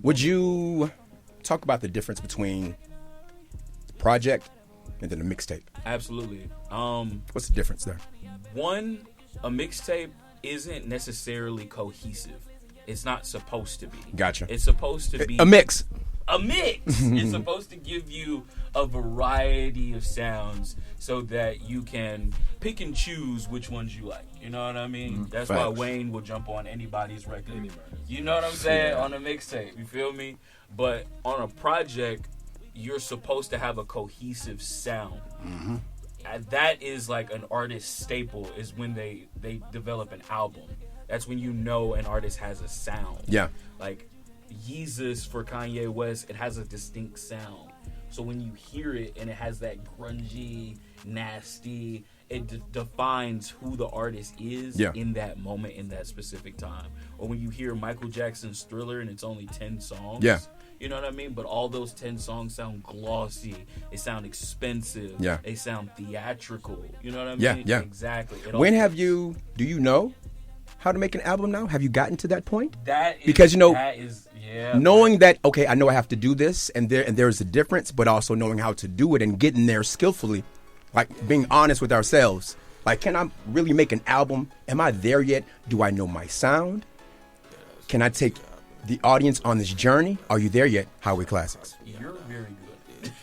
Would you talk about the difference between the project and then a mixtape? Absolutely. What's the difference there? One, a mixtape isn't necessarily cohesive. It's not supposed to be. Gotcha. It's supposed to be a mix. A mix. It's supposed to give you a variety of sounds so that you can pick and choose which ones you like. You know what I mean? That's why Wayne will jump on anybody's record. You know what I'm saying? On a mixtape. You feel me? But on a project, you're supposed to have a cohesive sound. Mm-hmm. That is like an artist's staple, is when they develop an album. That's when you know an artist has a sound. Yeah. Like Yeezus for Kanye West, it has a distinct sound. So when you hear it and it has that grungy, nasty, it defines who the artist is in that moment, in that specific time. Or when you hear Michael Jackson's Thriller and it's only 10 songs. Yeah. You know what I mean? But all those 10 songs sound glossy. They sound expensive. Yeah. They sound theatrical. You know what I mean? Yeah. Exactly. Do you know how to make an album now? Have you gotten to that point? Because yeah, knowing that, okay, I know I have to do this, and there's a difference, but also knowing how to do it and getting there skillfully, like being honest with ourselves. Like, can I really make an album? Am I there yet? Do I know my sound? Can I take the audience on this journey? Are you there yet? Highway Classics. You're very good.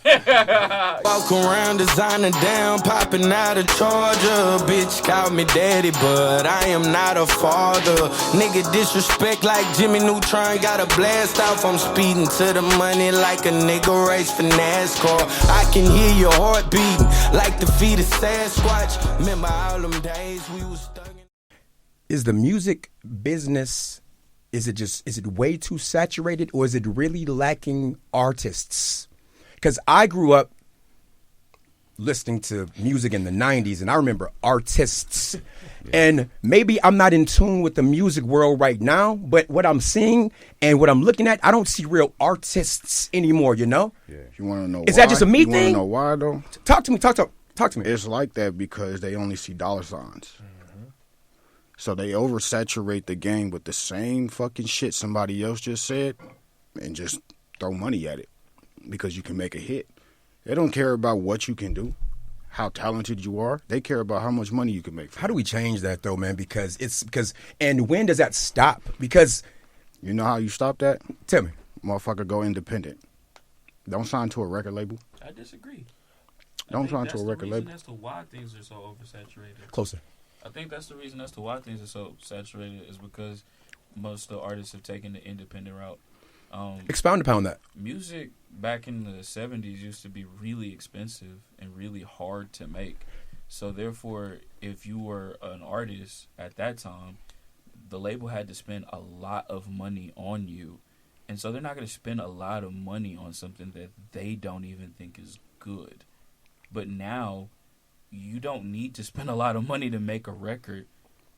Walk around designer down, popping out of Georgia. Bitch called me daddy, but I am not a father. Nigga disrespect like Jimmy Neutron, got a blast off. I'm speeding to the money like a nigga race for NASCAR. I can hear your heart beating like the feet of Sasquatch. Remember all them days we was stuck in. Is the music business, is it way too saturated, or is it really lacking artists? Because I grew up listening to music in the 90s, and I remember artists. And maybe I'm not in tune with the music world right now, but what I'm seeing and what I'm looking at, I don't see real artists anymore, you know? Yeah. You want to know why? Is that just a me thing? thing? You want to know why, though? Talk to me. It's like that because they only see dollar signs. Mm-hmm. So they oversaturate the game with the same fucking shit somebody else just said and just throw money at it. Because you can make a hit. They don't care about what you can do, how talented you are. They care about how much money you can make. How do we change that, though, man? And when does that stop? Because you know how you stop that? Tell me. Motherfucker, go independent. Don't sign to a record label. I disagree. Don't sign to a record label. That's the why things are so oversaturated. Closer. I think that's the reason as to why things are so saturated is because most of the artists have taken the independent route. Expound upon that. Music back in the 70s used to be really expensive and really hard to make. So therefore, if you were an artist at that time, the label had to spend a lot of money on you. And so they're not going to spend a lot of money on something that they don't even think is good. But now, you don't need to spend a lot of money to make a record.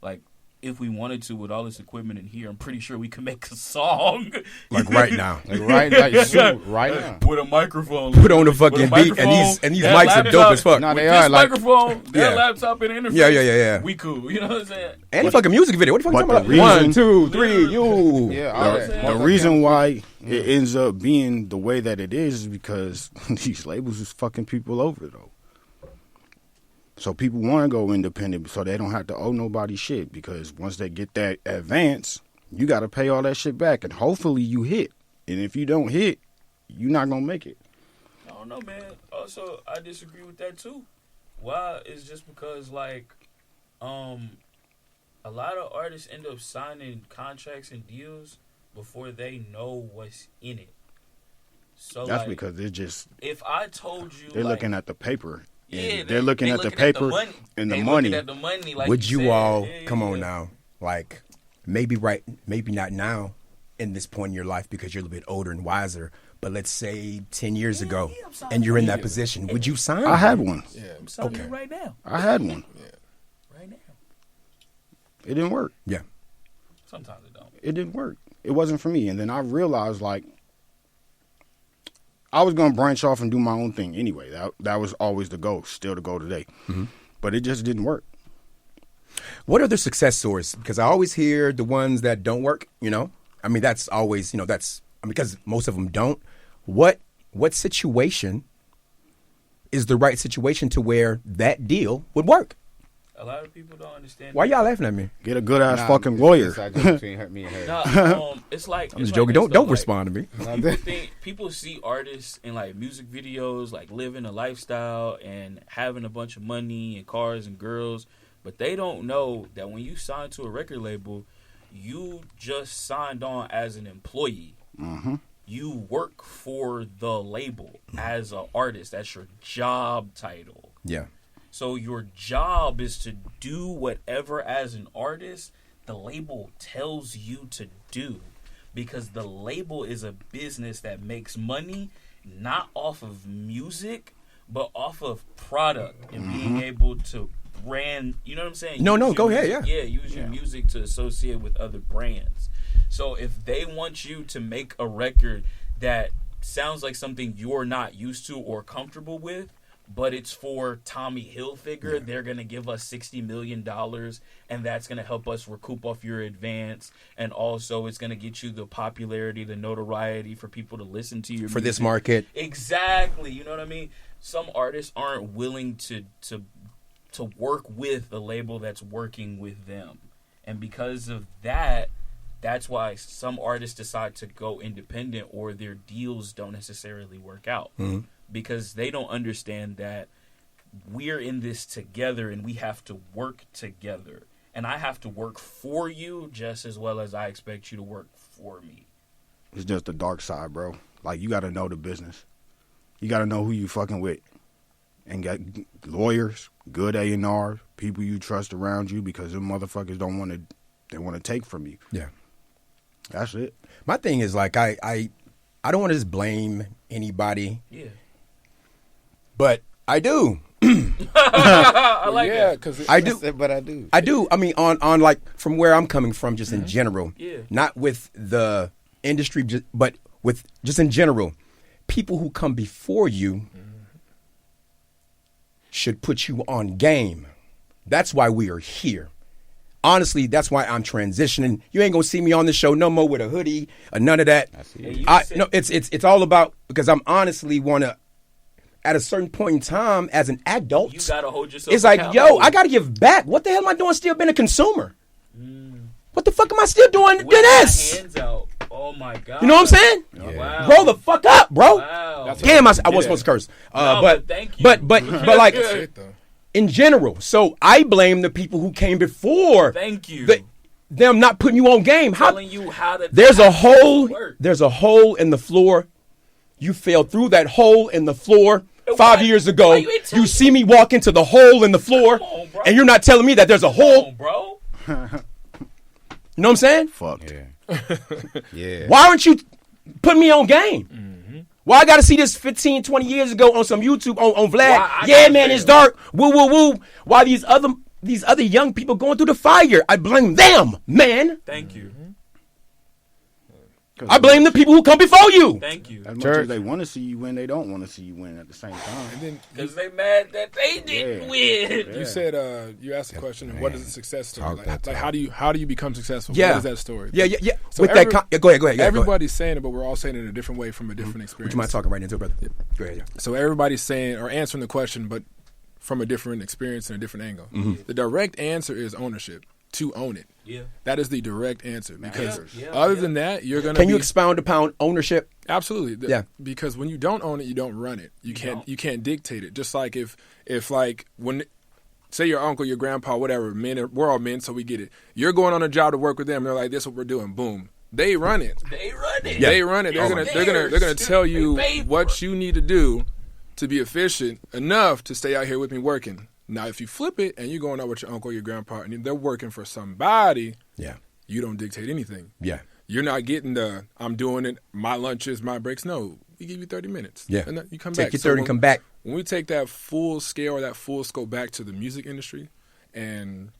Like, if we wanted to, with all this equipment in here, I'm pretty sure we could make a song. Like right now. right now. Put a microphone. Put on the fucking beat, and these mics are dope as fuck. No, they with are this like microphone, that laptop and interface. Yeah. We cool. You know what I'm saying? And the fucking music video. What the fuck you talking about? 1, 2, 3, you. Yeah, the reason why it ends up being the way that it is because these labels is fucking people over, though. So people want to go independent so they don't have to owe nobody shit because once they get that advance, you got to pay all that shit back and hopefully you hit. And if you don't hit, you're not going to make it. I don't know, man. Also, I disagree with that too. Why? It's just because, like, a lot of artists end up signing contracts and deals before they know what's in it. So that's like, because they're just... If I told you... They're looking at the paper. Yeah, they're looking at the paper and the money. At the money like would you said. all come on now? Like maybe not now in this point in your life because you're a little bit older and wiser. But let's say 10 years ago, and you're in that position. Would you sign? I had one. Yeah, I'm signing right now. I had one. Yeah, right now. It didn't work. Yeah. Sometimes it don't. It didn't work. It wasn't for me. And then I realized like. I was going to branch off and do my own thing anyway. That was always the goal, still the goal today. Mm-hmm. But it just didn't work. What are the success stories? Because I always hear the ones that don't work, you know? I mean, that's always, that's because most of them don't. What situation is the right situation to where that deal would work? A lot of people don't understand. Why y'all laughing at me? Get a good ass fucking lawyer. Between me and her. Nah, it's like I'm just joking. Don't respond to me. People see artists in like music videos, like living a lifestyle and having a bunch of money and cars and girls, but they don't know that when you sign to a record label, you just signed on as an employee. Mm-hmm. You work for the label as an artist. That's your job title. Yeah. So your job is to do whatever as an artist the label tells you to do, because the label is a business that makes money not off of music but off of product and being able to brand, you know what I'm saying? No, go ahead, yeah. Yeah, use your music to associate with other brands. So if they want you to make a record that sounds like something you're not used to or comfortable with, but it's for Tommy Hilfiger, they're going to give us $60 million, and that's going to help us recoup off your advance. And also, it's going to get you the popularity, the notoriety for people to listen to your For music. this market. Exactly. You know what I mean? Some artists aren't willing to work with a label that's working with them. And because of that, that's why some artists decide to go independent, or their deals don't necessarily work out. Mm-hmm. Because they don't understand that we're in this together and we have to work together. And I have to work for you just as well as I expect you to work for me. It's just the dark side, bro. Like, you got to know the business. You got to know who you fucking with. And got lawyers, good A&R, people you trust around you, because them motherfuckers they want to take from you. Yeah. That's it. My thing is, like, I don't want to just blame anybody. Yeah. But I do. I like that. Cause I do. But I do. I do. I mean, on like from where I'm coming from, just in general. Yeah. Not with the industry, but with just in general. People who come before you should put you on game. That's why we are here. Honestly, that's why I'm transitioning. You ain't gonna see me on the show no more with a hoodie or none of that. I see. No, it's all about, because I'm honestly wanna, at a certain point in time, as an adult, You gotta hold yourself. it's like, accountable. yo, I gotta give back. What the hell am I doing still being a consumer? What the fuck am I still doing to With my this? hands out. Oh my god. You know what I'm saying? Yeah. Wow. Grow the fuck up, bro. Wow. Damn, I wasn't supposed to curse. but thank you. But like That's it, though. in general. So I blame the people who came before. Thank you. Them not putting you on game. Telling you how to. There's a hole. work. There's a hole in the floor. You fell through that hole in the floor 5 years ago. Why you ain't telling You see me walk into the hole in the floor, Come on, bro. and you're not telling me that there's a Come hole. on, bro. You know what I'm saying? Fucked. Yeah. Yeah. Why aren't you putting me on game? Why I got to see this 15, 20 years ago on some YouTube on Vlad? Why I Yeah, gotta man, fail? it's dark. Woo, woo, woo. Why these other young people going through the fire? I blame them, man. Thank you. I blame the people who come before you. Thank you. As much as they want to see you win, they don't want to see you win at the same time. And then Because they mad that they didn't win. you said you asked the question, what is a success story? Talk that Like talk. how do you become successful? Yeah. What is that story? Yeah. So With that, go ahead. Yeah, everybody's saying it, but we're all saying it in a different way from a different experience. Would you mind talking right into it, brother? Go ahead. Yeah. So everybody's saying or answering the question, but from a different experience and a different angle. The direct answer is ownership. To own it. Yeah. That is the direct answer. Because Yeah, other than that, you're gonna Can you expound upon ownership? Absolutely. Yeah. Because when you don't own it, you don't run it. You can't dictate it. Just like if like when say your uncle, your grandpa, whatever, we're all men, so we get it. You're going on a job to work with them, they're like, this is what we're doing. Boom. They run it. They run it. Yeah. They run it. They're gonna tell you what you need to do to be efficient enough to stay out here with me working. Now, if you flip it and you're going out with your uncle, your grandpa, and they're working for somebody, Yeah. you don't dictate anything. Yeah. You're not getting the, I'm doing it, my lunches, my breaks. No, we give you 30 minutes. Yeah. And then you come Take back. your 30 and come back. When we take that full scale or that full scope back to the music industry and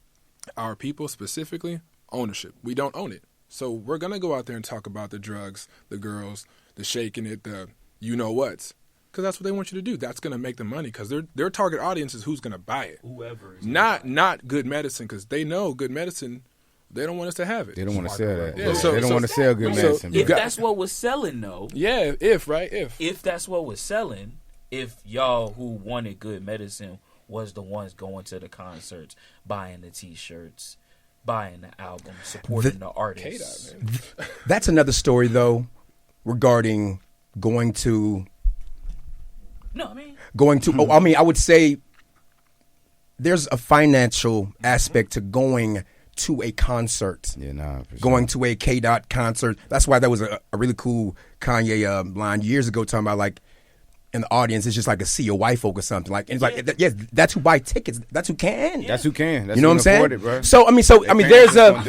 our people specifically, ownership. We don't own it. So we're going to go out there and talk about the drugs, the girls, the shaking it, the you-know-whats. Because that's what they want you to do. That's going to make them money because their target audience is who's going to buy it. Whoever. Is Not good medicine because they know good medicine, they don't want us to have it. They don't want to sell that. Yeah, They don't want to sell good medicine. If that's what was selling, though. Yeah, if that's what was selling, if y'all who wanted good medicine was the ones going to the concerts, buying the T-shirts, buying the album, supporting the artists. That's another story, though, regarding going to. I would say there's a financial aspect to going to a concert. Yeah, going to a K-Dot concert. That's why that was a really cool Kanye line years ago talking about like in the audience it's just like a sea of white folk or something like. And it's like yes, that's who buy tickets. That's who can. Yeah. That's who can. That's you know what I'm saying? It, bro. So there's a.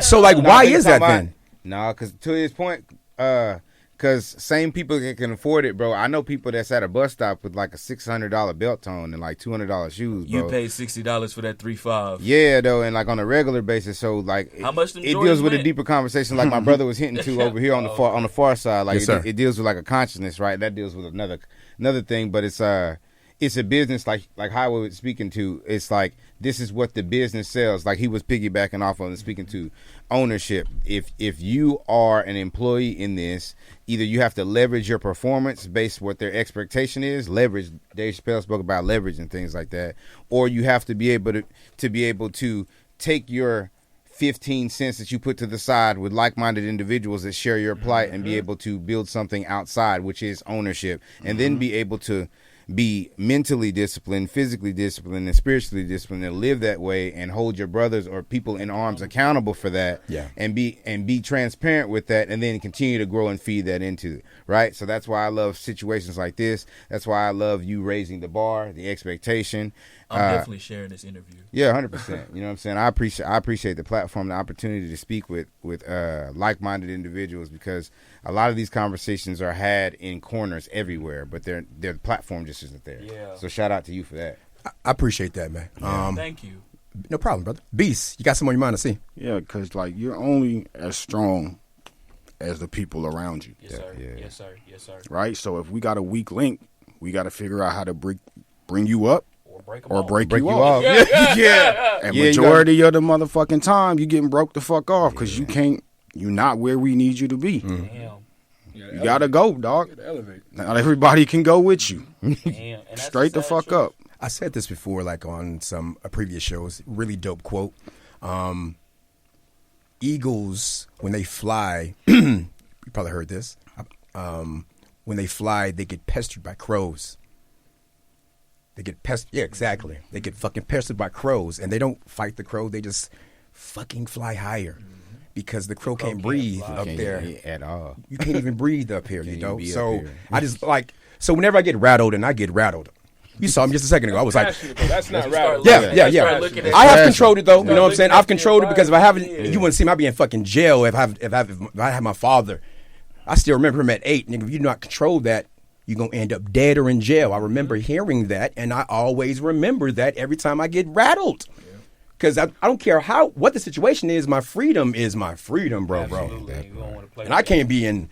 So like, why is that then? No, because to his point, because same people that can afford it, bro. I know people that's at a bus stop with like a $600 belt tone and like $200 shoes, bro. You paid $60 for that 3.5. Yeah, though, and like on a regular basis. So like, how much them it deals with went? a deeper conversation, like my brother was hinting to over here on the far side. Like yes, it deals with like a consciousness, right? That deals with another thing, but it's a business like Highway was speaking to. It's like this is what the business sells. Like he was piggybacking off on and speaking to ownership. If you are an employee in this, either you have to leverage your performance based what their expectation is. Leverage. Dave Chappelle spoke about leverage and things like that. Or you have to be able to take your 15 cents that you put to the side with like-minded individuals that share your plight and be able to build something outside, which is ownership, and then be able to be mentally disciplined, physically disciplined, and spiritually disciplined, and live that way, and hold your brothers or people in arms accountable for that, and be transparent with that, and then continue to grow and feed that into it, right? So that's why I love situations like this. That's why I love you raising the bar, the expectation. I'm definitely sharing this interview. Yeah, 100%. You know what I'm saying? I appreciate the platform, the opportunity to speak with like-minded individuals, because a lot of these conversations are had in corners everywhere, but their platform just isn't there. Yeah. So shout out to you for that. I appreciate that, man. Thank you. No problem, brother. Beast, you got something on your mind to see? Yeah, because like you're only as strong as the people around you. Yes, sir. Yeah. Yes, sir. Yes, sir. Right? So if we got a weak link, we got to figure out how to bring you up. Or break you off. Yeah. And majority of the motherfucking time, you getting broke the fuck off because you're not where we need you to be. Damn. You gotta go, dog. Elevate. Not everybody can go with you. Damn. And Straight the fuck up. I said this before, like on some previous shows. Really dope quote. Eagles, when they fly, you probably heard this. When they fly, they get pestered by crows. They get pestered. Yeah, exactly. They get fucking pestered by crows, and they don't fight the crow. They just fucking fly higher because the crow can't breathe up there at all. You can't even breathe up here, you know. So here. I just like whenever I get rattled, and I get rattled. You saw me just a second ago. I was like, that's not rattled. Yeah. I have controlled it though. You know what I'm saying? I've controlled it because if I haven't, you wouldn't see me. I'd be in fucking jail if I had my father. I still remember him at 8. Nigga, if you do not control that, you're going to end up dead or in jail. I remember hearing that, and I always remember that every time I get rattled. Because I don't care what the situation is, my freedom, bro. And I can't be in,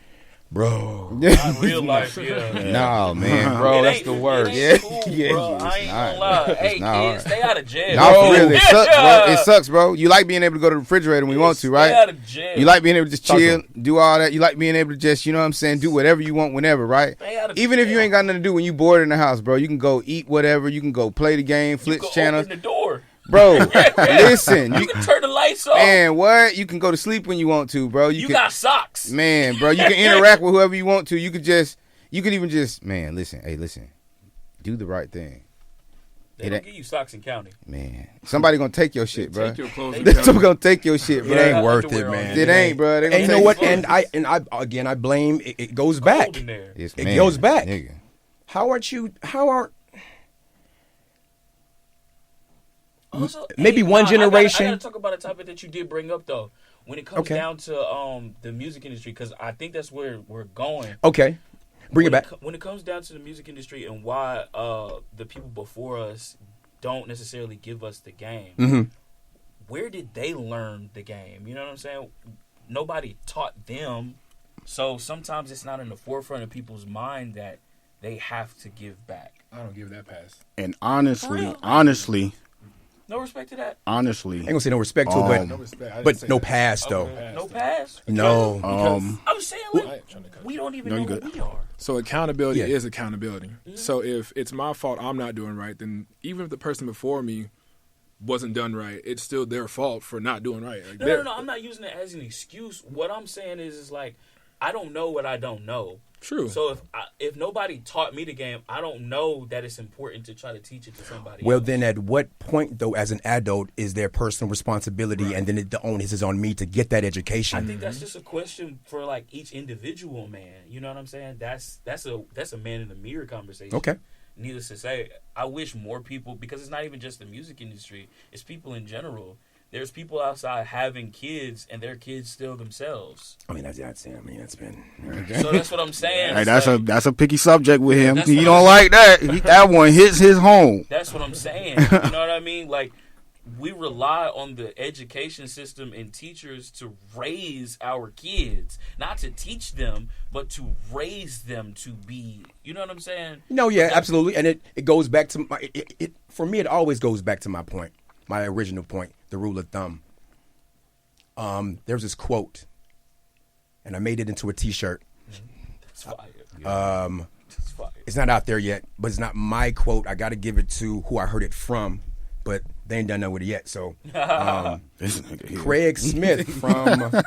bro. Not real life, yeah. No, man, bro, that's the worst. Cool, bro. I ain't gonna lie. Hey, kids, stay out of jail. No, for real, it sucks, bro. It sucks, bro. You like being able to go to the refrigerator when we want to, right? Stay out of jail. You like being able to just chill, do all that. You like being able to just, you know what I'm saying, do whatever you want whenever, right? Even if you ain't got nothing to do when you bored in the house, bro, you can go eat whatever. You can go play the game, flip channels. Open the door. Bro, listen. You can turn the lights off. Man, what? You can go to sleep when you want to, bro. You got socks. Man, bro, you can interact with whoever you want to. You could even just, man, listen. Hey, listen. Do the right thing. They don't give you socks in county. Man, somebody gonna take your shit, bro. Take your clothes. Somebody gonna take your shit, bro. It ain't worth it, man. It ain't, bro. And you know what? And I blame. It goes back. It goes back. Nigga. Also, maybe one generation. I gotta talk about a topic that you did bring up though. When it comes down to the music industry, because I think that's where we're going. Okay, bring it back. When it comes down to the music industry and why the people before us don't necessarily give us the game. Mm-hmm. Where did they learn the game? You know what I'm saying? Nobody taught them, so sometimes it's not in the forefront of people's mind that they have to give back. I don't give that pass. And honestly, No respect to that. Honestly, I ain't gonna say no respect to it, No respect. I didn't but say no that. pass though. Okay. No pass. No. I'm saying I ain't trying to cut we don't even No, know you who good. we are. So accountability Yeah. is accountability. So if it's my fault I'm not doing right, then even if the person before me wasn't done right, it's still their fault for not doing right. Like, No. I'm not using it as an excuse. What I'm saying is like, I don't know what I don't know. True. So if nobody taught me the game, I don't know that it's important to try to teach it to somebody Well, else. then at what point, though, as an adult, is their personal responsibility, and then the onus is on me to get that education? I think that's just a question for like each individual man. You know what I'm saying? That's a man in the mirror conversation. Okay. Needless to say, I wish more people, because it's not even just the music industry, it's people in general. There's people outside having kids, and their kids still themselves. I mean, that's been. So that's what I'm saying. hey, It's that's a picky subject with him. That's He what don't I'm- like that. That one hits his home. That's what I'm saying. You know what I mean? Like, we rely on the education system and teachers to raise our kids, not to teach them, but to raise them to be. You know what I'm saying? No, yeah, absolutely, and it goes back to my. For me, it always goes back to my point, my original point, the rule of thumb. There's this quote, and I made it into a T-shirt. It's fire. It's fire. It's not out there yet, but it's not my quote. I got to give it to who I heard it from, but they ain't done nothing with it yet. So, This nigga here. Craig Smith from the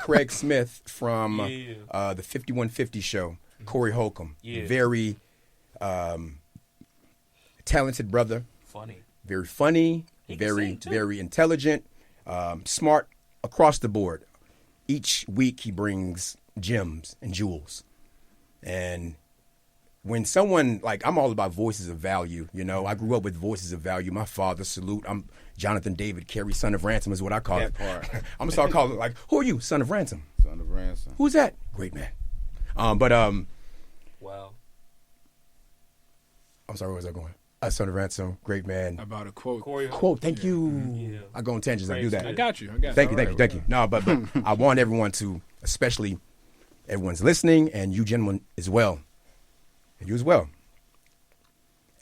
5150 show, Corey Holcomb, very talented brother, very funny, very intelligent, smart across the board. Each week he brings gems and jewels, and when someone, like, I'm all about voices of value, you know. I grew up with voices of value. My father, salute. I'm Jonathan David Carey, son of ransom is what I call it. Part. I'm going to start calling it, like, who are you, son of ransom? Son of ransom. Who's that? Great man. Wow. I'm sorry, where was I going? Son of ransom, great man. About a quote. Quote, thank you. Yeah. I go on tangents, I do that. I got you. Thank you. No, but I want everyone to, especially everyone's listening, and you gentlemen as well. And you as well.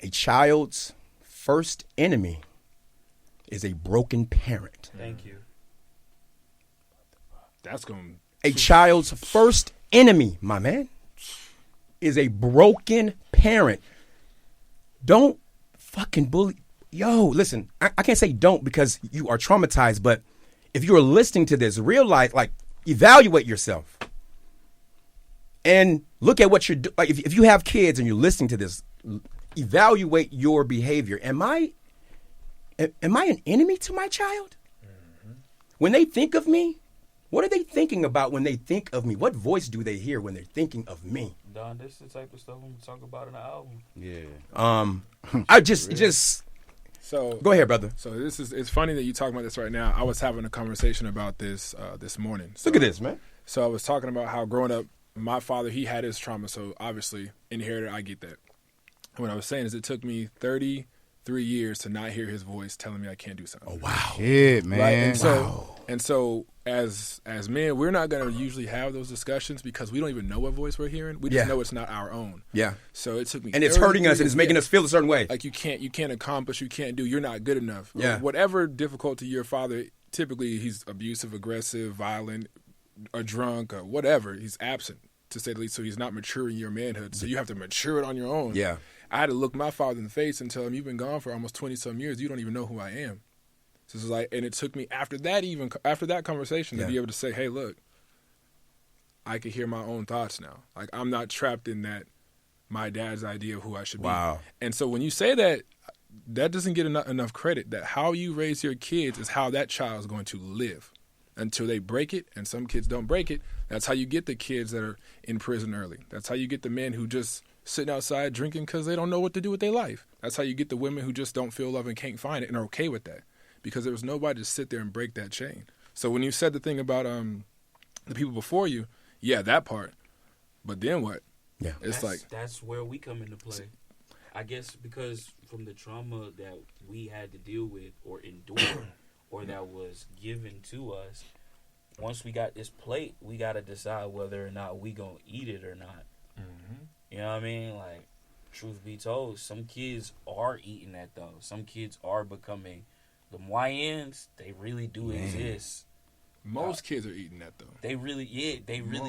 A child's first enemy is a broken parent. Thank you. That's going. A child's first enemy, my man, is a broken parent. Don't fucking bully. Yo, listen, I can't say don't because you are traumatized, but if you are listening to this, realize, like, evaluate yourself. And look at what you're doing. Like, if you have kids and you're listening to this, evaluate your behavior. Am I an enemy to my child? Mm-hmm. When they think of me, what are they thinking about when they think of me? What voice do they hear when they're thinking of me? Don, this is the type of stuff I'm going to talk about in the album. Yeah. I just. So Go ahead, brother. So it's funny that you talking about this right now. I was having a conversation about this this morning. So, Look at this, man. So I was talking about how growing up, my father, he had his trauma, so obviously inherited. I get that. And what I was saying is it took me 33 years to not hear his voice telling me I can't do something. Oh, wow. Shit, man. Right? And so as men, we're not going to usually have those discussions because we don't even know what voice we're hearing. We just know it's not our own. Yeah. So it took me, And it's hurting us and it's making us feel a certain way. like you can't accomplish, you can't do, you're not good enough. Yeah. Whatever difficulty your father, typically he's abusive, aggressive, violent, or drunk, or whatever. He's absent, to say the least. So he's not maturing your manhood. So you have to mature it on your own. Yeah. I had to look my father in the face and tell him, you've been gone for almost 20-some years. You don't even know who I am. So it's like, and it took me after that conversation to be able to say, hey, look, I can hear my own thoughts now. Like, I'm not trapped in that my dad's idea of who I should be. Wow. And so when you say that, that doesn't get enough credit. That how you raise your kids is how that child is going to live until they break it. And some kids don't break it. That's how you get the kids that are in prison early. That's how you get the men who just sitting outside drinking because they don't know what to do with their life. That's how you get the women who just don't feel love and can't find it and are okay with that. Because there was nobody to sit there and break that chain. So when you said the thing about the people before you, yeah, that part. But then what? Yeah, that's where we come into play. I guess because from the trauma that we had to deal with or endure, or that was given to us, once we got this plate, we got to decide whether or not we gonna eat it or not. Mm-hmm. You know what I mean? Like, truth be told, some kids are eating that though. Some kids are becoming The YNs, they really do exist. Most kids are eating that though. They really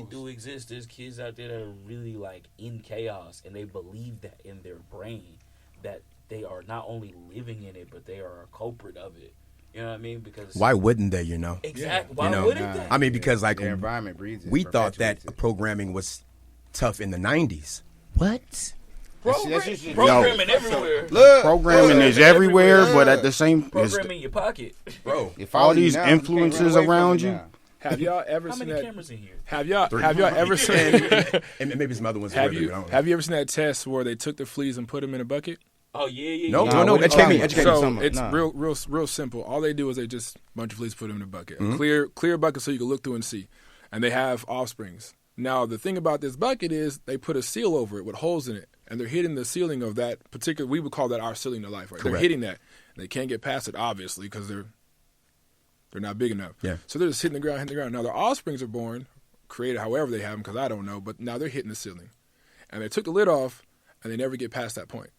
do exist. There's kids out there that are really like in chaos, and they believe that in their brain that they are not only living in it, but they are a culprit of it. You know what I mean? Because why wouldn't they? You know, exactly. Yeah. Why wouldn't they? I mean, because like their environment breeds it, we thought that perpetuates it. programming was tough in the '90s. What? Programming everywhere. Look, programming is everywhere, but at the same Program in your pocket. Bro, all these influences around you. Have y'all ever How seen many that? cameras in here? Have y'all ever seen? and maybe some other ones. Have you ever seen that test where they took the fleas and put them in a bucket? Oh yeah. No, Nah, no. what Educate me. about- Educate me. So it's Nah. real simple. All they do is they just bunch of fleas, put them in a bucket, a clear bucket, so you can look through and see. And they have offsprings. Now the thing about this bucket is they put a seal over it with holes in it, and they're hitting the ceiling of that particular. We would call that our ceiling to life, right? Correct. They're hitting that. And they can't get past it, obviously, because they're not big enough. Yeah. So they're just hitting the ground. Now their offsprings are born, created however they have them, because I don't know. But now they're hitting the ceiling, and they took the lid off, and they never get past that point.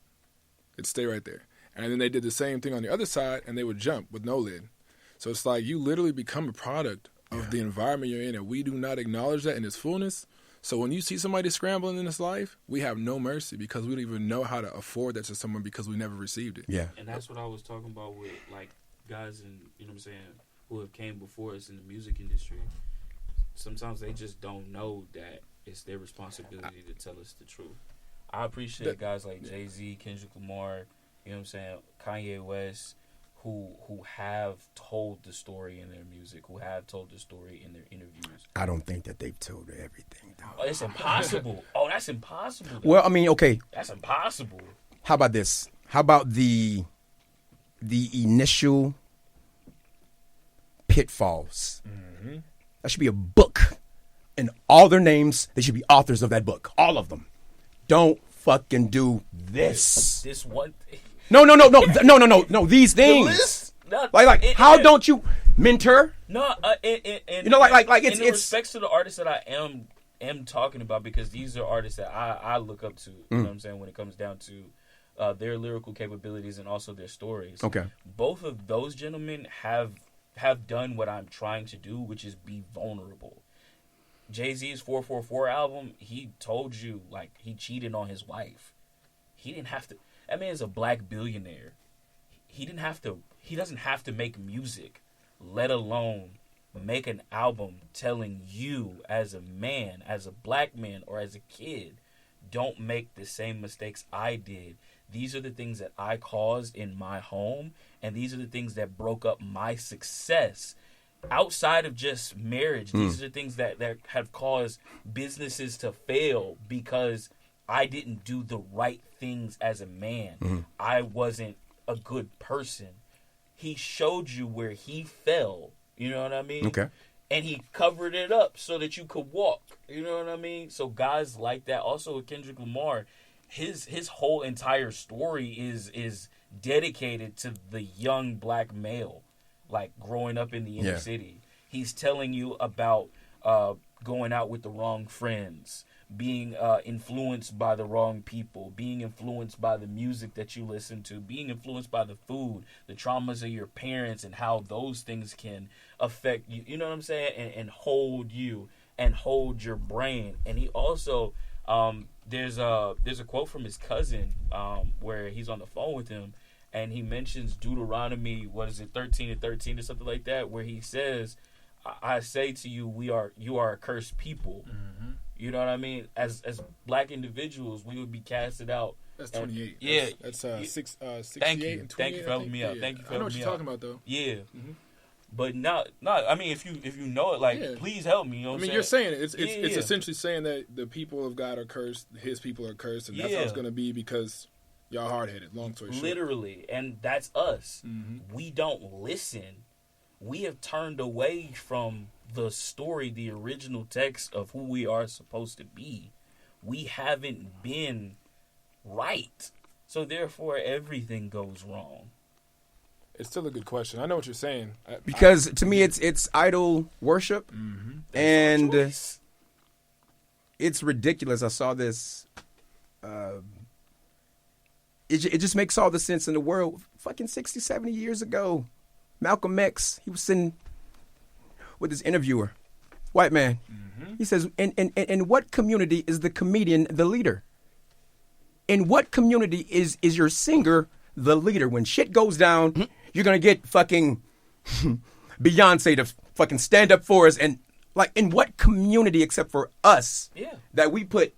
It'd stay right there. And then they did the same thing on the other side, and they would jump with no lid. So it's like you literally become a product of the environment you're in, and we do not acknowledge that in its fullness. So when you see somebody scrambling in this life, we have no mercy because we don't even know how to afford that to someone because we never received it. Yeah. And that's what I was talking about with like guys and you know what I'm saying, who have came before us in the music industry. Sometimes they just don't know that it's their responsibility to tell us the truth. I appreciate guys like Jay-Z, Kendrick Lamar, you know what I'm saying, Kanye West, who have told the story in their music, who have told the story in their interviews. I don't think that they've told everything, though. Oh, it's impossible. Oh, that's impossible. Though. Well, I mean, okay. That's impossible. How about this? How about the initial pitfalls? Mm-hmm. That should be a book, and all their names, they should be authors of that book, all of them. Don't fucking do this. This one thing. No. These things. Like, how don't you mentor? No, and you know, like it's respects to the artists that I am talking about, because these are artists that I look up to. You know what I'm saying, when it comes down to their lyrical capabilities and also their stories. Okay. Both of those gentlemen have done what I'm trying to do, which is be vulnerable. Jay-Z's 444 album, he told you like he cheated on his wife. He didn't have to. That man's a black billionaire. He doesn't have to make music, let alone make an album telling you as a man, as a black man, or as a kid, don't make the same mistakes I did. These are the things that I caused in my home, and these are the things that broke up my success. Outside of just marriage, these are the things that have caused businesses to fail because I didn't do the right things as a man. I wasn't a good person. He showed you where he fell. You know what I mean? Okay. And he covered it up so that you could walk. You know what I mean? So guys like that. Also with Kendrick Lamar, his whole entire story is dedicated to the young black male, like growing up in the inner city. He's telling you about going out with the wrong friends, being influenced by the wrong people, being influenced by the music that you listen to, being influenced by the food, the traumas of your parents, and how those things can affect you. You know what I'm saying? And hold you and hold your brain. And he also there's a quote from his cousin where he's on the phone with him, and he mentions Deuteronomy, 13:13 or something like that, where he says, I say to you, you are a cursed people. Mm-hmm. You know what I mean? As black individuals, we would be casted out. That's 28. Yeah. That's 68 Thank you. and 28. Thank you for helping me out. Yeah. Thank you for I know helping what me you're out. talking about, though. Yeah. Mm-hmm. But not. I mean, if you know it, like, please help me. You know what you're saying it. It's Yeah. essentially saying that the people of God are cursed, his people are cursed, and that's how it's going to be because y'all hard-headed, long story short. Literally. And that's us. Mm-hmm. We don't listen. We have turned away from the story, the original text of who we are supposed to be. We haven't been right. So therefore, everything goes wrong. It's still a good question. I know what you're saying. Because to me, it's idol worship, and it's ridiculous. I saw this. It just makes all the sense in the world. Fucking 60, 70 years ago, Malcolm X, he was sitting with his interviewer, white man. He says, in what community is the comedian the leader? In what community is your singer the leader? When shit goes down, you're going to get fucking Beyonce to fucking stand up for us. And like, in what community except for us that we put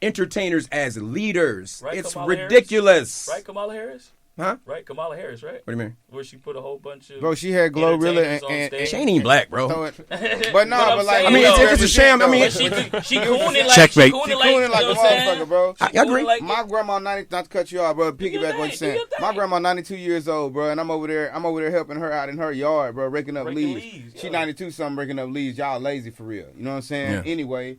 entertainers as leaders? Right, it's Kamala ridiculous. Harris? Right, Kamala Harris? Huh? Right, Kamala Harris, right? What do you mean? Where she put a whole bunch of Bro, she had Glorilla entertainers on and stage. She ain't even black, bro. But no, but like, I mean, it's a sham. I mean, But she cooning like Checkmate. she cooning like, cooning like you a know what I'm saying? motherfucker, bro. I agree. Like, My grandma 90, not to cut you off, bro. Do your Piggyback thing, what you're saying. do your My thing. grandma 92 years old, bro, and I'm over there helping her out in her yard, bro, raking up Raking leaves. leaves, She yeah. 92 something raking up leaves. Y'all lazy for real. You know what I'm saying? Yeah. Anyway,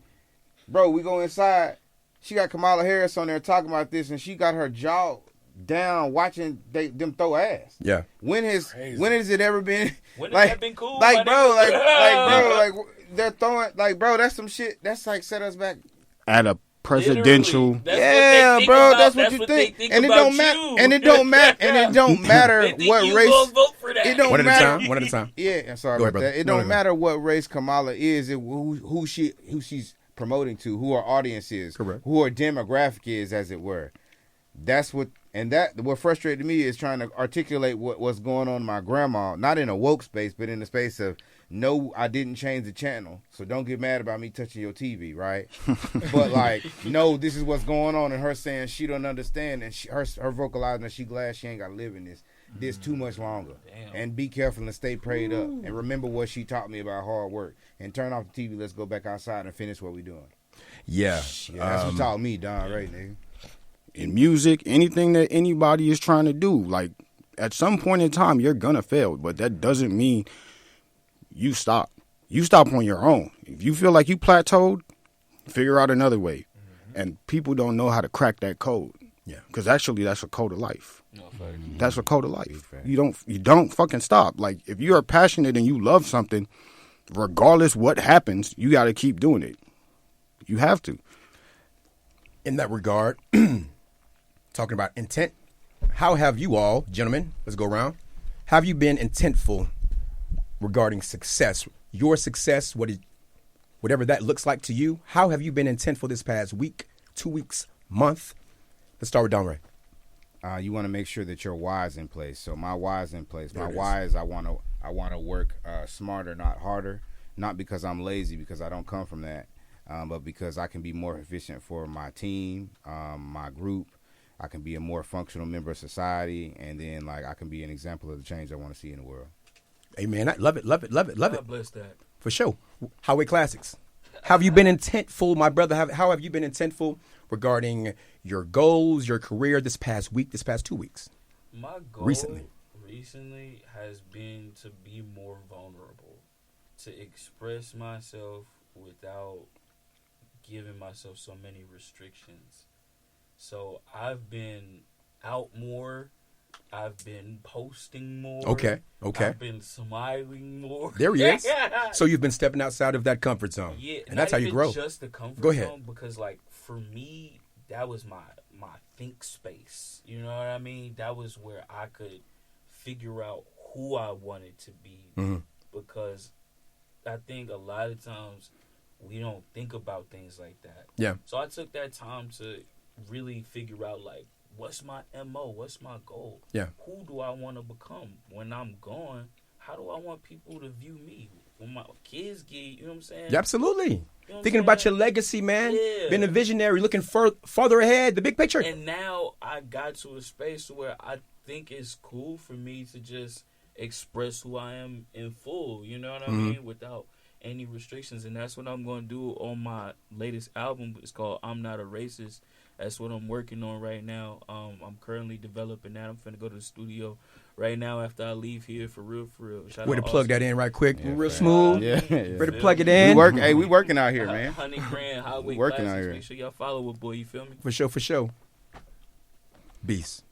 bro, we go inside. She got Kamala Harris on there talking about this, and she got her jaw down watching them throw ass. Yeah. When has it ever been When has like that been cool, like my bro nigga? like they're throwing like bro that's some shit that's like set us back At a presidential. Literally. That's yeah, what they think bro, about. that's what you they think. And it about don't matter. you. And it don't matter. And it don't matter They think what you race. gonna vote for that. It don't One at a matter. time. One at a time. Yeah, I'm sorry Go ahead, about brother. that. It No, don't no. matter what race Kamala is. Who she's promoting to, who her audience is, Correct. who her demographic is, as it were. That's what. And what frustrated me is trying to articulate what's going on in my grandma, not in a woke space, but in the space of, no, I didn't change the channel, so don't get mad about me touching your TV, right? But like, no, this is what's going on, and her saying she don't understand, and her vocalizing that she glad she ain't got to live in this too much longer. Damn. And be careful and stay prayed up, and remember what she taught me about hard work, and turn off the TV, let's go back outside and finish what we doing. Yeah. Yeah, that's what taught me, Don, right, nigga? In music, anything that anybody is trying to do, like at some point in time, you're gonna fail, but that doesn't mean you stop. You stop on your own. If you feel like you plateaued, figure out another way. And people don't know how to crack that code. Yeah. Because actually, that's a code of life. No, fuck. That's a code of life. You don't fucking stop. Like if you are passionate and you love something, regardless what happens, you got to keep doing it. You have to. In that regard, talking about intent, how have you all, gentlemen, let's go around, have you been intentful regarding success? Your success, whatever that looks like to you, how have you been intentful this past week, 2 weeks, month? Let's start with Don Ray. You want to make sure that your why is in place. So my why is in place. There My it is. why is I want to work smarter, not harder. Not because I'm lazy, because I don't come from that, but because I can be more efficient for my team, my group. I can be a more functional member of society, and then like I can be an example of the change I want to see in the world. Amen. I love it, love it, love it, love it. God bless that. For sure. Highway Classics. Have you been intentful, my brother? How have you been intentful regarding your goals, your career this past week, this past 2 weeks? My goal recently has been to be more vulnerable, to express myself without giving myself so many restrictions. So I've been out more. I've been posting more. Okay. I've been smiling more. There he is. So you've been stepping outside of that comfort zone. Yeah, And that's how you grow. Just the comfort Go ahead. zone, because like for me, that was my think space. You know what I mean? That was where I could figure out who I wanted to be. Mm-hmm. Because I think a lot of times we don't think about things like that. Yeah. So I took that time to really figure out like, what's my MO? What's my goal? Yeah. Who do I want to become when I'm gone? How do I want people to view me? When my kids get, you know what I'm saying? Yeah, absolutely. You know what I'm Thinking about saying? your legacy, man. Yeah. Being a visionary, looking farther ahead, the big picture. And now I got to a space where I think it's cool for me to just express who I am in full, you know what I mean? Without any restrictions. And that's what I'm going to do on my latest album. It's called I'm Not a Racist. That's what I'm working on right now. I'm currently developing that. I'm finna go to the studio right now after I leave here for real, for real. Shout Way to out plug Austin. that in right quick. Yeah, Real fair. smooth. Yeah. Ready to plug it in. We working out here, man. 100 grand highway We working out classes. here. Make sure y'all follow it, boy. You feel me? For sure, for sure. Beast.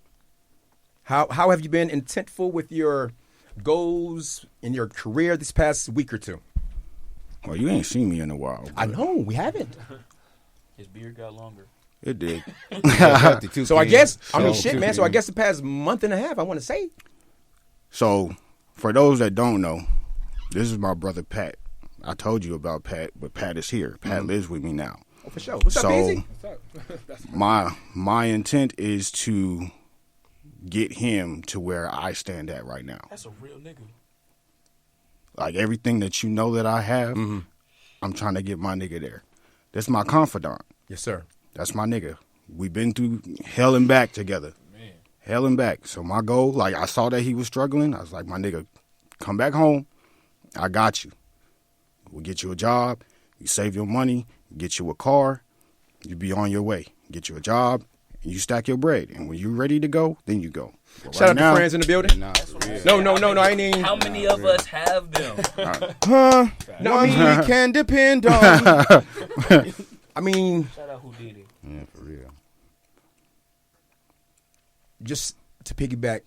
How have you been intentful with your goals in your career this past week or two? Well, you ain't seen me in a while. I know, we haven't. His beard got longer. It did. So I guess, I mean, So, shit, man. So I guess the past month and a half, I want to say. So for those that don't know, this is my brother Pat. I told you about Pat, but Pat is here. Pat lives with me now. Oh, for sure. What's up, Easy? My intent is to get him to where I stand at right now. That's a real nigga. Like everything that you know that I have, I'm trying to get my nigga there. That's my confidant. Yes, sir. That's my nigga. We've been through hell and back together. Man. Hell and back. So my goal, like I saw that he was struggling. I was like, my nigga, come back home. I got you. We'll get you a job. You save your money. Get you a car. You be on your way. Get you a job. And you stack your bread. And when you're ready to go, then you go. But Shout out to friends in the building. Nah, No, I ain't even. How many of us have them? One we can depend on. I mean, Shout out Houdini. Yeah, for real. just to piggyback,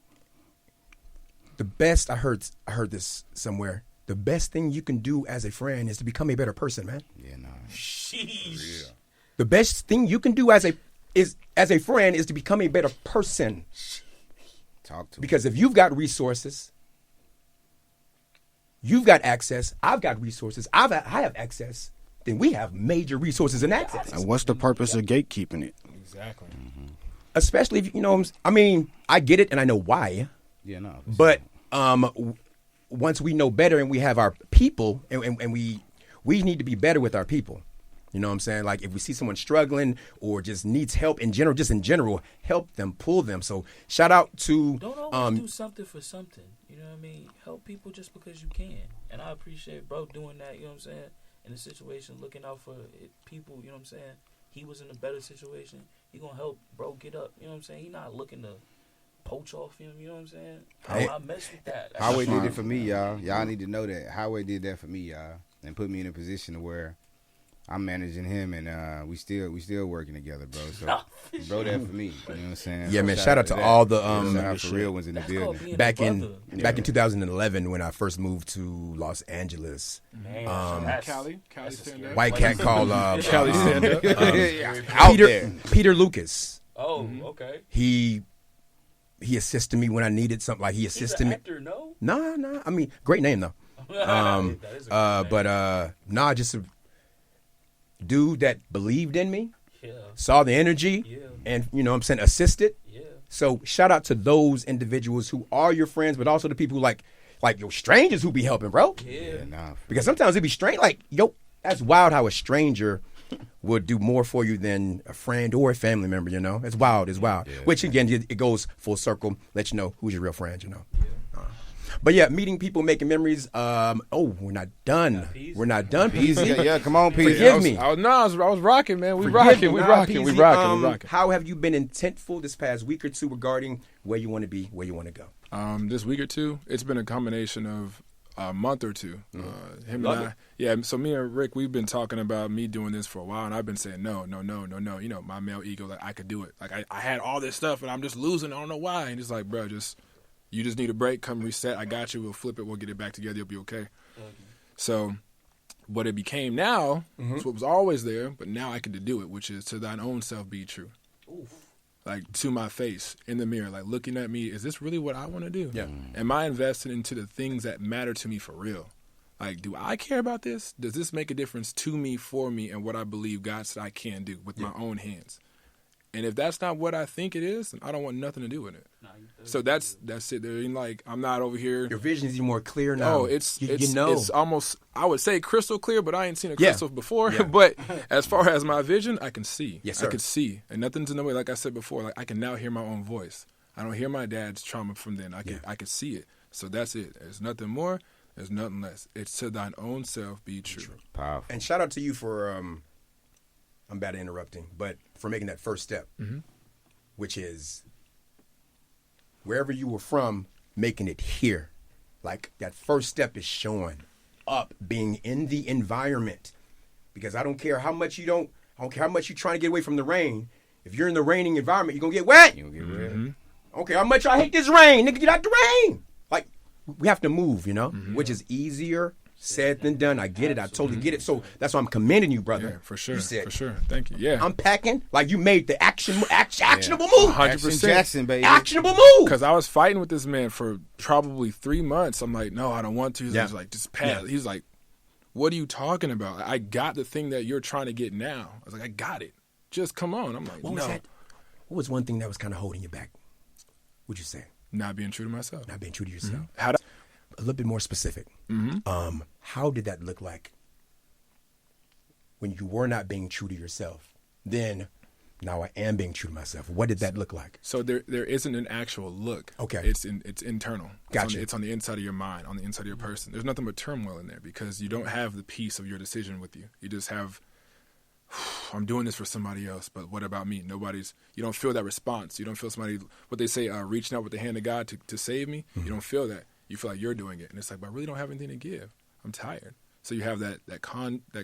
the best, I heard this somewhere, the best thing you can do as a friend is to become a better person, man. Yeah, nah. Sheesh. The best thing you can do as a friend is to become a better person. Talk to Because if you've got resources, you've got access, I've got resources, I have access, then we have major resources and access. And what's the purpose of gatekeeping it? Exactly. Especially if, I mean, I get it and I know why. Yeah, no. But once we know better and we have our people, and we need to be better with our people. You know what I'm saying? Like if we see someone struggling or just needs help in general, help them, pull them. So shout out to Don't always do something for something. You know what I mean? Help people just because you can. And I appreciate bro doing that, you know what I'm saying? In a situation, looking out for people, you know what I'm saying? He was in a better situation. He gonna help bro get up. You know what I'm saying? He not looking to poach off him, you know what I'm saying? I mess with that. That's Highway fine. did it for me, y'all. Y'all need to know that. Highway did that for me, y'all. And put me in a position where I'm managing him, and we still working together, bro. So, bro, that for me. You know what I'm saying? Yeah, So man. Shout out to that. all the Shout out for real ones in the That's called building. being a back brother. in 2011 when I first moved to Los Angeles. Man, Cali stand up. White cat called Cali stand up. Out there. Peter Lucas. Oh, okay. He assisted me when I needed something. Like he He's assisted an me. actor, no? Nah. I mean, great name though. That is a good name. Just a dude that believed in me, Yeah. saw the energy, Yeah. and assisted. Yeah. So shout out to those individuals who are your friends, but also the people who like your strangers who be helping, bro. Yeah. Nah, Because sometimes it be strange. Like, that's wild how a stranger would do more for you than a friend or a family member, It's wild. It's wild. Which, again, it goes full circle. Let you know who's your real friend, But, yeah, meeting people, making memories. We're not done. We're not done, Peasy. yeah, come on, Pete. Forgive me. I was rocking, man. We Forgive me. rocking. Nah, We Peasy, rocking. How have you been intentful this past week or two regarding where you want to be, where you want to go? This week or two, it's been a combination of a month or two. Him Love and I, yeah. So me and Rick, we've been talking about me doing this for a while, and I've been saying no. My male ego, like I could do it. Like I had all this stuff, and I'm just losing. I don't know why. And it's like, bro, you just need a break. Come reset. I got you. We'll flip it. We'll get it back together. You'll be okay. So what it became now is what was always there, but now I can do it, which is to thine own self be true. Oof. Like to my face in the mirror, like looking at me, is this really what I want to do? Yeah. Am I invested into the things that matter to me for real? Like, do I care about this? Does this make a difference to me, for me, and what I believe God said I can do with my own hands? And if that's not what I think it is, then I don't want nothing to do with it. So that's it. There ain't like I'm not over here. Your vision is even more clear now. Oh, it's almost, I would say crystal clear, but I ain't seen a Yeah. crystal before. Yeah. But as far as my vision, I can see. Yes, sir. I can see, and nothing's in the way. Like I said before, like I can now hear my own voice. I don't hear my dad's trauma from then. I can see it. So that's it. There's nothing more. There's nothing less. It's to thine own self be true. Powerful. And shout out to you for, I'm bad at interrupting, but for making that first step, which is wherever you were from, making it here. Like that first step is showing up, being in the environment. Because I don't care how much I don't care how much you're trying to get away from the rain. If you're in the raining environment, you're going to get wet. You gonna get rid I don't care how much I hate this rain. Nigga, get out the rain. Like, we have to move, which is easier said than done. I get it. I totally get it. So that's why I'm commending you, brother. Yeah, for sure. You said, for sure. Thank you. Yeah. I'm packing. Like you made the actionable move. 100%. Jackson, baby. Actionable move. Because I was fighting with this man for probably 3 months. I'm like, no, I don't want to. He's like, just pass. Yeah. He's like, what are you talking about? I got the thing that you're trying to get now. I was like, I got it. Just come on. I'm like, What was that? What was one thing that was kind of holding you back? Would you say? Not being true to myself. Not being true to yourself. How A little bit more specific. How did that look like when you were not being true to yourself? Then, now I am being true to myself. What did that look like? So there isn't an actual look. Okay. It's internal. Gotcha. It's on the inside of your mind, on the inside of your person. There's nothing but turmoil in there because you don't have the piece of your decision with you. You just have, I'm doing this for somebody else, but what about me? You don't feel that response. You don't feel somebody, what they say, reaching out with the hand of God to save me. You don't feel that. You feel like you're doing it. And it's like, but I really don't have anything to give. I'm tired. So you have that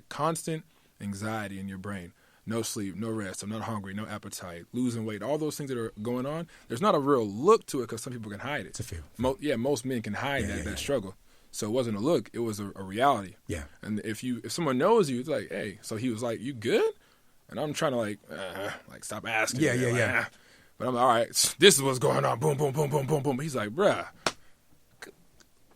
constant anxiety in your brain. No sleep, no rest, I'm not hungry, no appetite, losing weight, all those things that are going on. There's not a real look to it because some people can hide it. It's a feel. Most men can hide that struggle. So it wasn't a look, it was a reality. Yeah. And if someone knows you, it's like, hey, so he was like, you good? And I'm trying to like stop asking. Yeah. But I'm like, all right, this is what's going on. Boom, boom, boom, boom, boom, boom. He's like, bruh,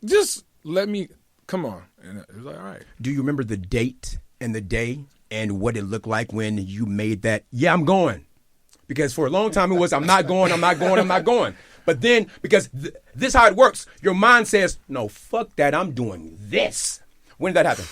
just let me, come on. And it was like, all right. Do you remember the date and the day and what it looked like when you made that, yeah, I'm going? Because for a long time it was, I'm not going. But then, because this is how it works, your mind says, no, fuck that, I'm doing this. When did that happen?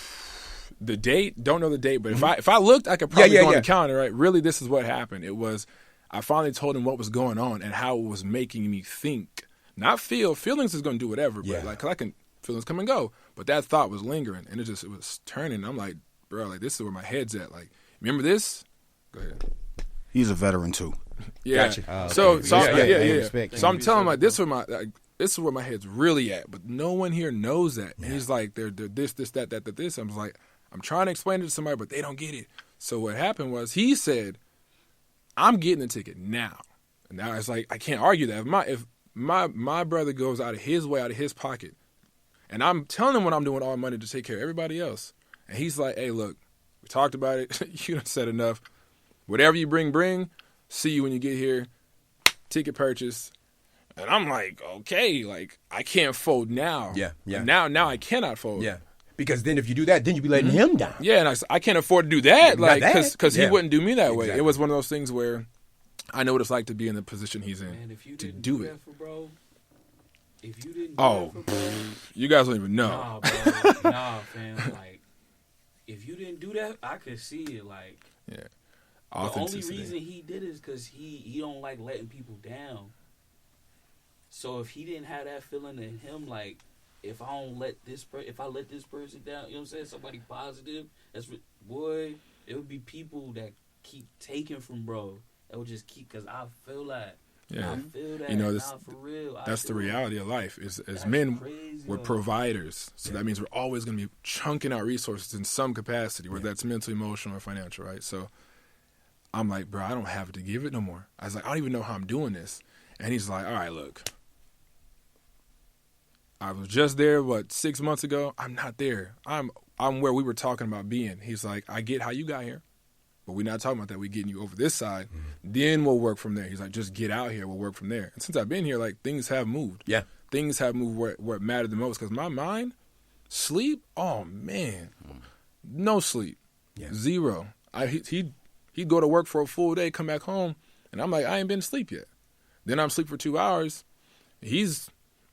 The date, don't know the date, but if I looked, I could probably go on the calendar, right? Really, this is what happened. It was, I finally told him what was going on and how it was making me think. Not feel. Feelings is going to do whatever, but cause feelings come and go. But that thought was lingering, and it was turning. I'm like, bro, like this is where my head's at. Like, remember this? Go ahead. He's a veteran too. Yeah. Gotcha. So Respect. So I'm telling him like this is where my head's really at, but no one here knows that. And he's like, they're this, that. I'm like, I'm trying to explain it to somebody, but they don't get it. So what happened was he said, I'm getting the ticket now. And now it's like I can't argue that. If my brother goes out of his way, out of his pocket, and I'm telling him what I'm doing all money to take care of everybody else, and he's like, hey, look, we talked about it. You done said enough. Whatever you bring. See you when you get here. Ticket purchase. And I'm like, okay, like I can't fold now. Yeah. Now I cannot fold. Yeah. Because then if you do that, then you be letting him down. Yeah, and I can't afford to do that. Not Like, that. because he wouldn't do me that way. Exactly. It was one of those things where I know what it's like to be in the position he's in. Man, if you to didn't do do it. that for bro, if you didn't do Oh, that for bro, you guys don't even know. nah, bro, nah, fam. Like, if you didn't do that, I could see it. Like, Yeah. the only Authenticity. reason he did it is because he don't like letting people down. So if he didn't have that feeling in him, like, if I let this person down, you know what I'm saying, somebody positive, boy, it would be people that keep taking from bro. That would just keep, because I feel that. Yeah. I feel that. You know, nah, for real. That's the reality of life. As That's men, crazy, we're though. providers. So that means we're always going to be chunking out resources in some capacity, whether that's mental, emotional, or financial, right? So I'm like, bro, I don't have to give it no more. I was like, I don't even know how I'm doing this. And he's like, all right, look. I was just there, 6 months ago? I'm not there. I'm where we were talking about being. He's like, I get how you got here, but we're not talking about that. We're getting you over this side. Then we'll work from there. He's like, just get out here. We'll work from there. And since I've been here, like, things have moved. Yeah. Things have moved where it mattered the most. Because my mind, sleep, oh, man. No sleep. Yeah. Zero. He'd go to work for a full day, come back home, and I'm like, I ain't been asleep yet. Then I'm asleep for 2 hours. He's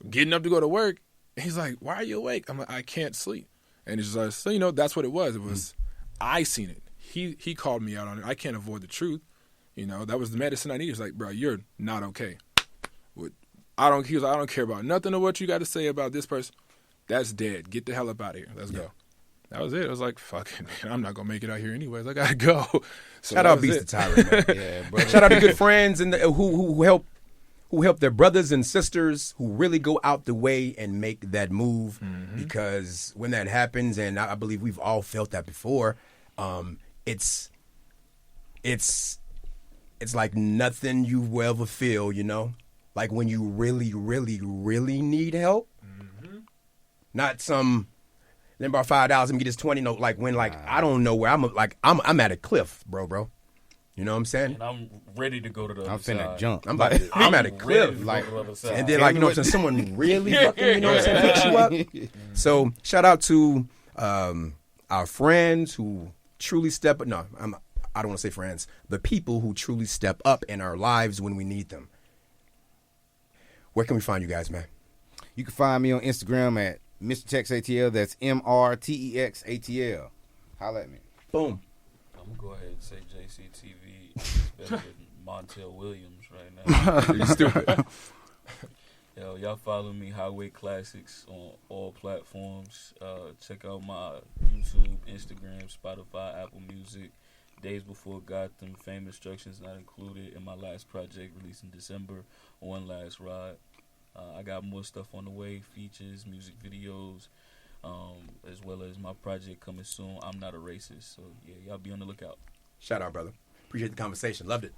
getting up to go to work. And he's like, why are you awake? I'm like, I can't sleep. And he's like, so, that's what it was. It was, I seen it. He called me out on it. I can't avoid the truth. That was the medicine I needed. He's like, bro, you're not okay. He was like, I don't care about nothing of what you got to say about this person. That's dead. Get the hell up out of here. Let's go. That was it. I was like, fuck it, man. I'm not going to make it out here anyways. I got to go. So Shout out BEAS the Tyrant, man. Yeah, brother. Shout out to good friends and who help their brothers and sisters who really go out the way and make that move. Because when that happens, and I believe we've all felt that before, it's like nothing you will ever feel, like when you really, really, really need help. Not some, Let me borrow $5. Let me get this 20 note. Like when I don't know where I'm at a cliff, bro. You know what I'm saying? And I'm ready to go to the I'm other side. finna jump. I'm at a cliff. Like, And then you know what I'm saying? Someone really fucking, you know what I'm saying, picks you up. So shout out to our friends who truly step up. No, I don't want to say friends. The people who truly step up in our lives when we need them. Where can we find you guys, man? You can find me on Instagram at Mr. Tex ATL. That's MRTEX ATL. Holla at me. Boom. I'm going to go ahead and say JCTV is better than Montel Williams right now. You stupid. Yo, y'all follow me, Highway Classics, on all platforms. Check out my YouTube, Instagram, Spotify, Apple Music. Days Before Gotham, Fame Instructions not included in my last project released in December, One Last Ride. I got more stuff on the way, features, music videos, as well as my project coming soon, I'm Not a Racist. So, yeah, y'all be on the lookout. Shout out, brother. Appreciate the conversation. Loved it.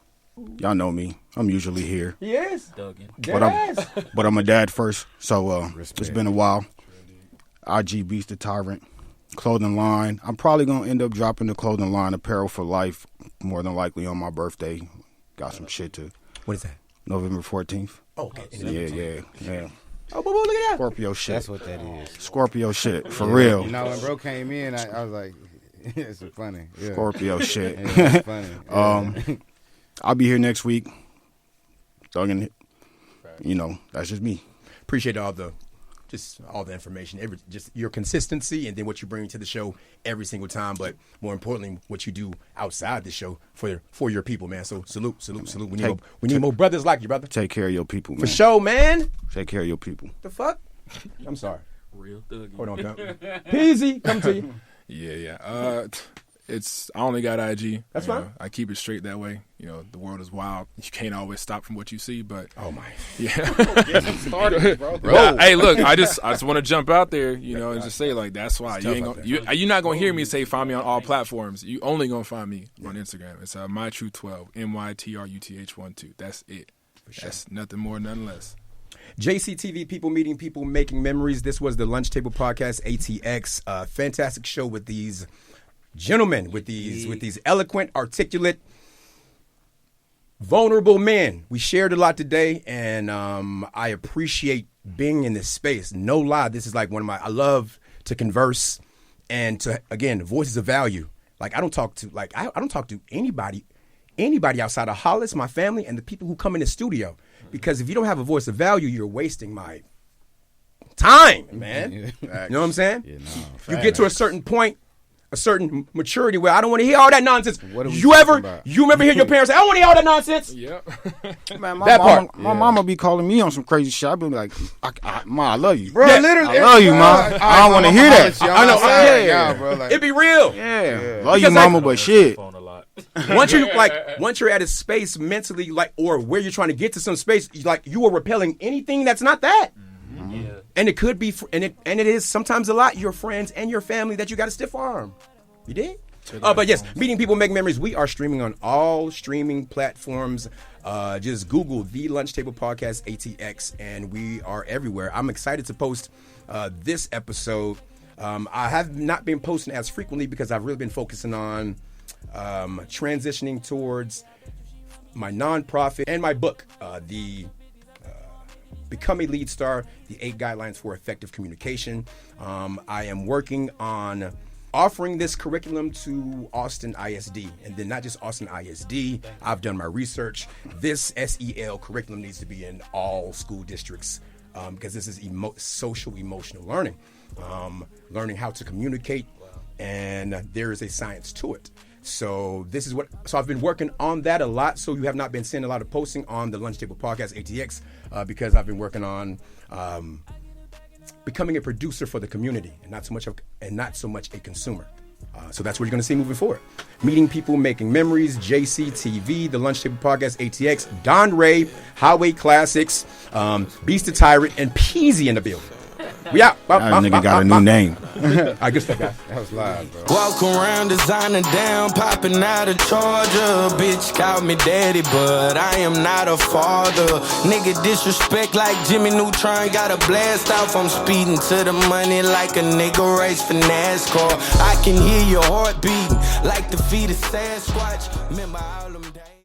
Y'all know me. I'm usually here. He is. Duggan. But I'm a dad first, so Respect. it's been a while. IG BEAS the Tyrant. Clothing line. I'm probably going to end up dropping the clothing line, Apparel for Life, more than likely on my birthday. Got some shit to. What is that? November 14th. Oh, okay. Yeah. Oh, boo, look at that. Scorpio shit. That's what that is. Scorpio shit, for real. You know, when bro came in, I was like, it's funny. Yeah. Scorpio shit. Yeah, it's funny. Yeah. I'll be here next week. Thugging it. You know, that's just me. Appreciate all the information, just your consistency, and then what you bring to the show every single time. But more importantly, what you do outside the show for your people, man. So salute. We need more brothers like you, brother. Take care of your people, man. For sure, man. Take care of your people. The fuck? I'm sorry. Real Thuggy. Hold on, Peasy, come to you. Yeah. I only got IG. That's fine. I keep it straight that way. You know, the world is wild. You can't always stop from what you see, but Oh my. yeah. Get him started, bro. Hey, look, I just want to jump out there, you know, and just say like that's why you're not gonna hear me say find me on all platforms. You only gonna find me on Instagram. It's mytruth12 MYTRUTH12. That's it. That's nothing more, nothing less. JCTV, people meeting people, making memories. This was the Lunch Table Podcast ATX. Fantastic show with these gentlemen, with these eloquent, articulate, vulnerable men. We shared a lot today, and I appreciate being in this space. No lie, this is like I love to converse and to, again, voices of value. Like I don't talk to anybody outside of Hollis, my family, and the people who come in the studio. Because if you don't have a voice of value, you're wasting my time, man. You know what I'm saying? Yeah, you get to a certain point, a certain maturity where I don't want to hear all that nonsense. What are we You remember hearing your parents say, I don't want to hear all that nonsense? Yep. Man, My mama be calling me on some crazy shit. I be like, Ma, I love you. Bro, Yeah, literally. I love you, Ma. I don't want to hear that. I know. Yeah, bro. Like, It be real. Yeah. Love you, mama, but shit. Phone a lot. Once you're at a space mentally, or where you're trying to get to some space, you are repelling anything that's not that. Yeah. And it could be, and it is sometimes a lot, your friends and your family that you got a stiff arm. You did? But yes, meeting people, make memories. We are streaming on all streaming platforms. Just Google the Lunch Table Podcast ATX, and we are everywhere. I'm excited to post this episode. I have not been posting as frequently because I've really been focusing on transitioning towards my nonprofit and my book, the Become a Lead Star, the 8 Guidelines for Effective Communication. I am working on offering this curriculum to Austin ISD, and then not just Austin ISD. I've done my research. This SEL curriculum needs to be in all school districts because this is social emotional learning, learning how to communicate, and there is a science to it. So I've been working on that a lot. So you have not been seeing a lot of posting on the Lunch Table Podcast ATX because I've been working on becoming a producer for the community and not so much a consumer. So that's what you're going to see moving forward. Meeting people, making memories, JCTV, the Lunch Table Podcast ATX, Don Ray, Highway Classics, BEAS the Tyrant, and Peasy in the building. We out. That nigga got a new name. I guess that guy. That was live, bro. Walk around designer down, popping out of Georgia. Bitch called me daddy, but I am not a father. Nigga disrespect like Jimmy Neutron, got a blast off. I'm speeding to the money like a nigga race for NASCAR. I can hear your heart beating like the feet of Sasquatch. Remember all them